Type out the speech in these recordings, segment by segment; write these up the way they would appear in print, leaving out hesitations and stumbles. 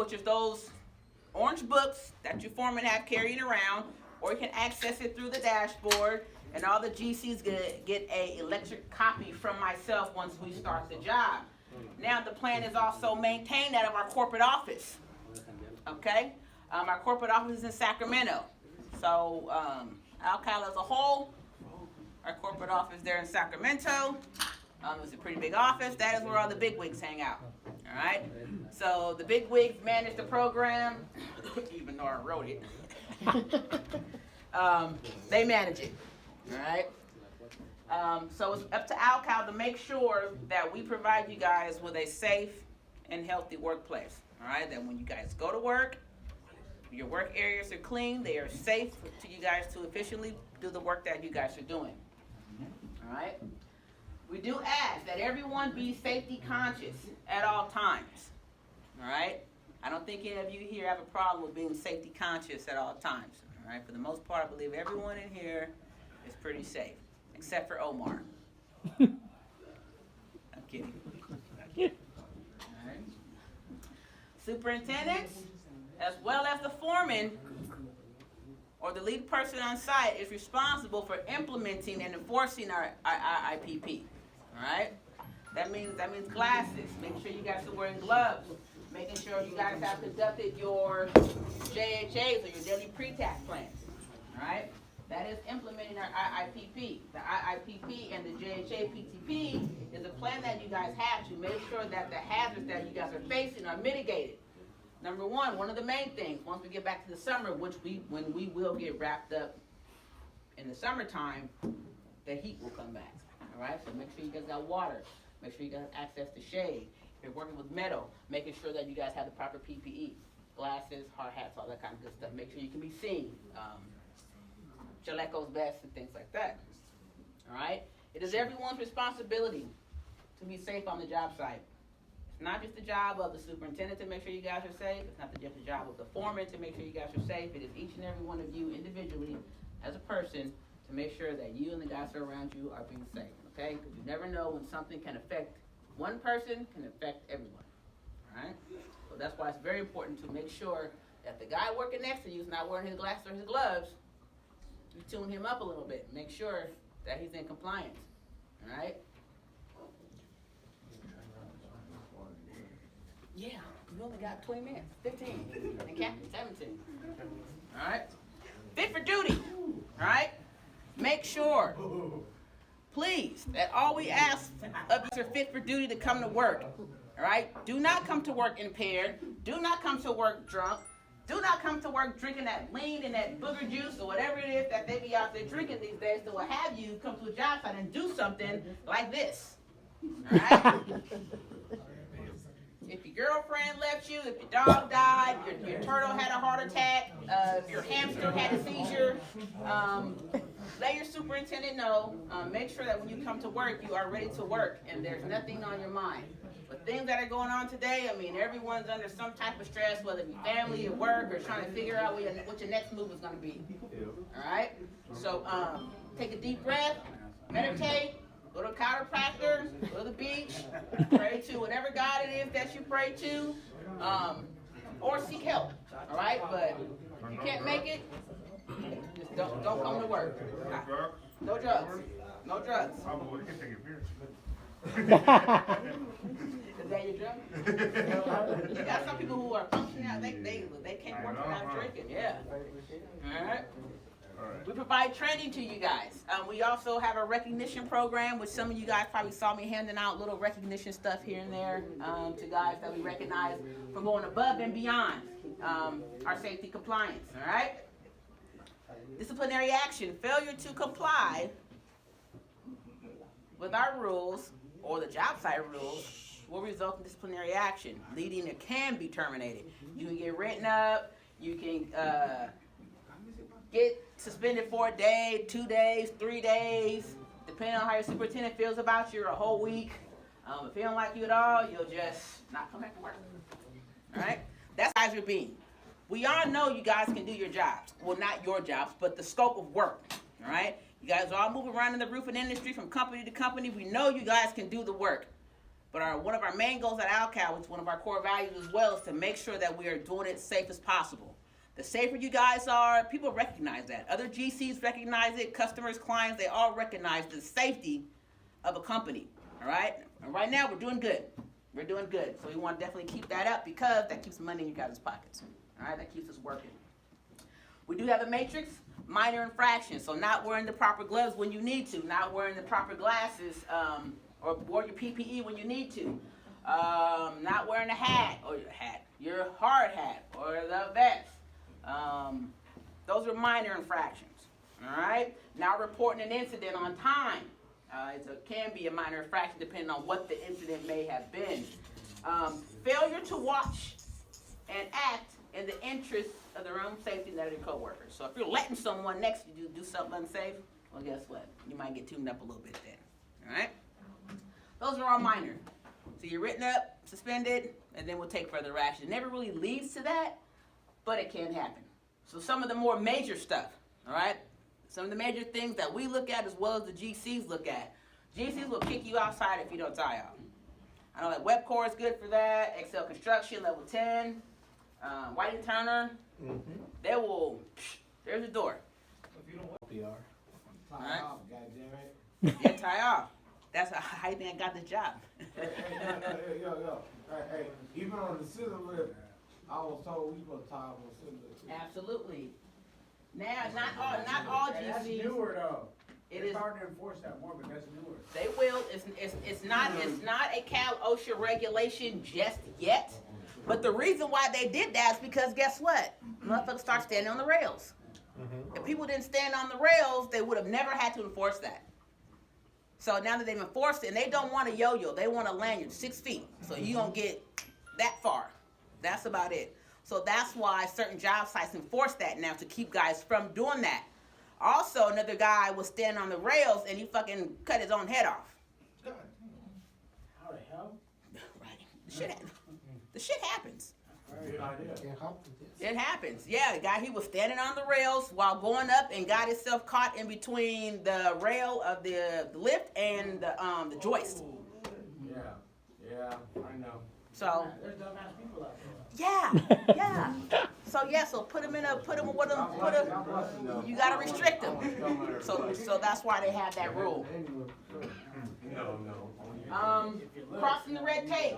which is those orange books that your foreman have carrying around, or you can access it through the dashboard, and all the GCs get a electric copy from myself once we start the job. Now the plan is also maintained out of our corporate office. Okay, our corporate office is in Sacramento. So Alcal as a whole, our corporate office there in Sacramento. It's a pretty big office. That is where all the big wigs hang out. All right. So the big wigs manage the program, even though I wrote it. They manage it. All right. So it's up to Alcal to make sure that we provide you guys with a safe and healthy workplace. All right. That when you guys go to work, your work areas are clean. They are safe to you guys to efficiently do the work that you guys are doing. All right. We do ask that everyone be safety conscious at all times. All right. I don't think any of you here have a problem with being safety conscious at all times. All right. For the most part, I believe everyone in here is pretty safe, except for Omar. I'm kidding. All right. Superintendents, as well as the foreman or the lead person on site, is responsible for implementing and enforcing our IPP. All right. That means glasses. Make sure you guys are wearing gloves. Making sure you guys have conducted your JHAs or your daily pre-tax plans. All right. That is implementing our IIPP. The IIPP and the JHA PTP is a plan that you guys have to make sure that the hazards that you guys are facing are mitigated. Number one of the main things, once we get back to the summer, when we will get wrapped up in the summertime, the heat will come back. All right, so make sure you guys got water. Make sure you got access to shade. If you're working with metal, making sure that you guys have the proper PPE, glasses, hard hats, all that kind of good stuff. Make sure you can be seen. Chalecos, vests, and things like that. All right, it is everyone's responsibility to be safe on the job site. It's not just the job of the superintendent to make sure you guys are safe. It's not just the job of the foreman to make sure you guys are safe. It is each and every one of you individually, as a person, to make sure that you and the guys that are around you are being safe. Okay? Because you never know when something can affect one person, can affect everyone. All right? So that's why it's very important to make sure that the guy working next to you is not wearing his glasses or his gloves. You tune him up a little bit. Make sure that he's in compliance. All right? Yeah, you only got 20 minutes, 15, and Captain 17. All right? Fit for duty. All right? Make sure, please, that all we ask of you are fit for duty to come to work. All right? Do not come to work impaired. Do not come to work drunk. Do not come to work drinking that lean and that booger juice or whatever it is that they be out there drinking these days that will have you come to a job site and do something like this. All right? If your girlfriend left you, if your dog died, your turtle had a heart attack, if your hamster had a seizure, let your superintendent know. Make sure that when you come to work, you are ready to work and there's nothing on your mind. But things that are going on today, I mean, everyone's under some type of stress, whether it be family or work or trying to figure out what your next move is going to be. All right? So take a deep breath, meditate. Go to a chiropractor, go to the beach, pray to whatever God it is that you pray to, or seek help, all right? But if you can't make it, just don't come to work. No drugs. No drugs. Is that your drug? You got some people who are functioning out, they can't work without drinking, yeah. All right? We provide training to you guys. We also have a recognition program, which some of you guys probably saw me handing out little recognition stuff here and there to guys that we recognize for going above and beyond our safety compliance, all right? Disciplinary action. Failure to comply with our rules or the job site rules will result in disciplinary action. Leading it can be terminated. You can get written up. You can get suspended for a day, 2 days, 3 days, depending on how your superintendent feels about you, or a whole week. If he don't like you at all, you'll just not come back to work. All right? That's how you're being. We all know you guys can do your jobs. Well, not your jobs, but the scope of work. All right? You guys all move around in the roofing industry from company to company. We know you guys can do the work. But one of our main goals at ALCAL, which is one of our core values as well, is to make sure that we are doing it safe as possible. The safer you guys are, people recognize that. Other GCs recognize it, customers, clients, they all recognize the safety of a company, all right? And right now, we're doing good. We're doing good. So we want to definitely keep that up because that keeps money in you guys' pockets, all right? That keeps us working. We do have a matrix, minor infractions. So not wearing the proper gloves when you need to, not wearing the proper glasses, or wear your PPE when you need to, not wearing a hat, or your hard hat, or the vest. Those are minor infractions, all right? Not reporting an incident on time. It can be a minor infraction depending on what the incident may have been. Failure to watch and act in the interest of their own safety and that of your coworkers. So if you're letting someone next to you do something unsafe, well, guess what? You might get tuned up a little bit then, all right? Those are all minor. So you're written up, suspended, and then we'll take further action. It never really leads to that, but it can happen. So some of the more major stuff, all right? Some of the major things that we look at as well as the GCs look at. GCs will kick you outside if you don't tie out. I know that WebCore is good for that, Excel Construction, level 10, White and Turner, they will, there's the door. If you don't want PR. All right. Off, goddammit. Yeah, tie off. That's how you think I got the job. Hey, yo. Hey, even on the scissor lift, I was told we supposed to tie off on scissor lift. Absolutely. Now, not all And that's GCs. newer though. It It's is. hard to enforce that more, but that's newer. They will. It's not a Cal OSHA regulation just yet. But the reason why they did that is because guess what? Motherfuckers start standing on the rails. If people didn't stand on the rails, they would have never had to enforce that. So now that they've enforced it, and they don't want a yo-yo, they want a lanyard, 6 feet. So you don't get that far. That's about it. So that's why certain job sites enforce that now to keep guys from doing that. Also, another guy was standing on the rails and he fucking cut his own head off. How the hell? Right. The shit happens. Good idea. It happens. Yeah, the guy, he was standing on the rails while going up and got himself caught in between the rail of the lift and the joist. Yeah, I know. So, There's dumbass people out there. yeah. So put him with him, you gotta restrict him. So that's why they have that rule. No. Crossing the red tape.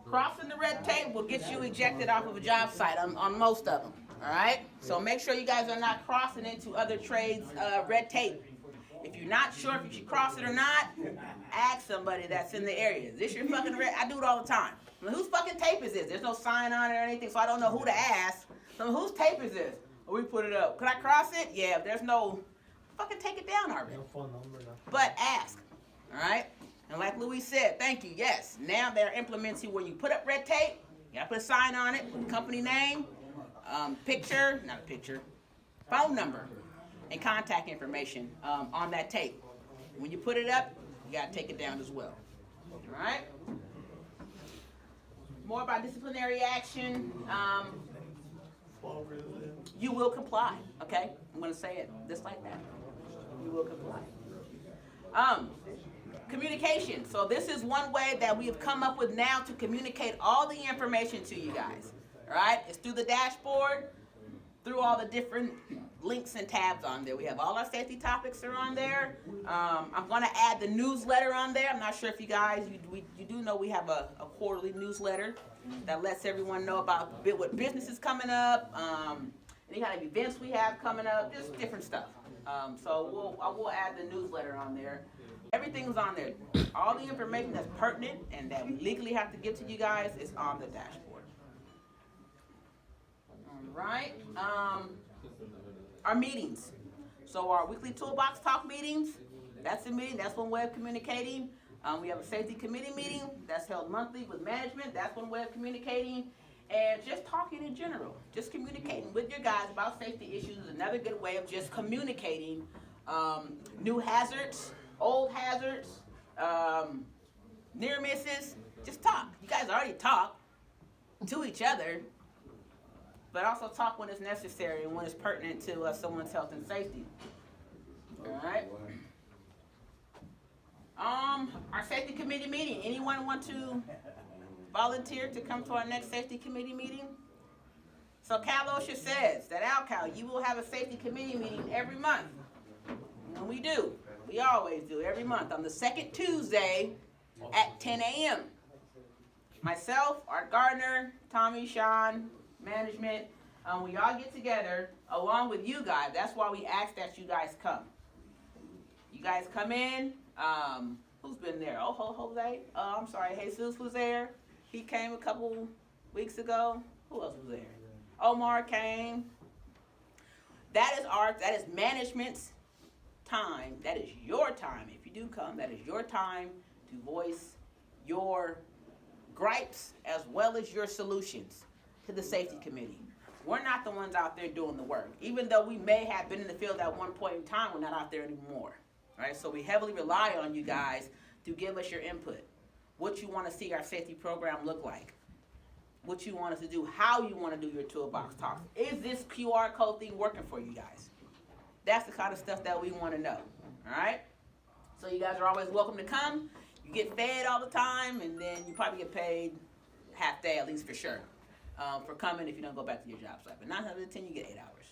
Crossing the red tape will get you ejected off of a job site on most of them, all right? So make sure you guys are not crossing into other trades red tape. If you're not sure if you should cross it or not, ask somebody that's in the area. Is this your fucking red? I do it all the time. I mean, whose fucking tape is this? There's no sign on it or anything, so I don't know who to ask. So whose tape is this? Oh, we put it up. Could I cross it? Yeah, if there's no, fucking take it down already. No phone number, no. But ask, all right? And like Louis said, thank you, yes. Now they're implementing where you put up red tape, you gotta put a sign on it, with the company name, phone number, and contact information on that tape. When you put it up, you gotta take it down as well, all right? More about disciplinary action, you will comply, okay? I'm gonna say it just like that. You will comply. Communication. So this is one way that we have come up with now to communicate all the information to you guys. All right? It's through the dashboard, through all the different links and tabs on there. We have all our safety topics are on there. I'm going to add the newsletter on there. I'm not sure if you guys, you do know we have a quarterly newsletter that lets everyone know about what business is coming up, any kind of events we have coming up, just different stuff. So I will add the newsletter on there. Everything's on there. All the information that's pertinent and that we legally have to give to you guys is on the dashboard. All right. Our meetings. So our weekly toolbox talk meetings, that's a meeting. That's one way of communicating. We have a safety committee meeting that's held monthly with management. That's one way of communicating. And just talking in general. Just communicating with your guys about safety issues is another good way of just communicating new hazards, old hazards, near misses. Just talk. You guys already talk to each other, but also talk when it's necessary and when it's pertinent to someone's health and safety. All right. Our safety committee meeting. Anyone want to volunteer to come to our next safety committee meeting? So Cal OSHA says that AlCal, you will have a safety committee meeting every month. And we do. We always do, every month on the second Tuesday at 10 a.m. Myself, Art Gardner, Tommy, Sean, management, we all get together along with you guys. That's why we ask that you guys come. You guys come in. Who's been there? Oh, Jose. I'm sorry, Jesus was there. He came a couple weeks ago. Who else was there? Omar came. That is management's time. That is your time. If you do come, that is your time to voice your gripes as well as your solutions to the safety committee. We're not the ones out there doing the work. Even though we may have been in the field at one point in time, we're not out there anymore. All right, so we heavily rely on you guys to give us your input. What you want to see our safety program look like. What you want us to do, how you want to do your toolbox talks. Is this QR code thing working for you guys? That's the kind of stuff that we want to know. All right? So you guys are always welcome to come. You get fed all the time, and then you probably get paid half day, at least for sure, for coming if you don't go back to your job site. But 9 out of 10, you get 8 hours.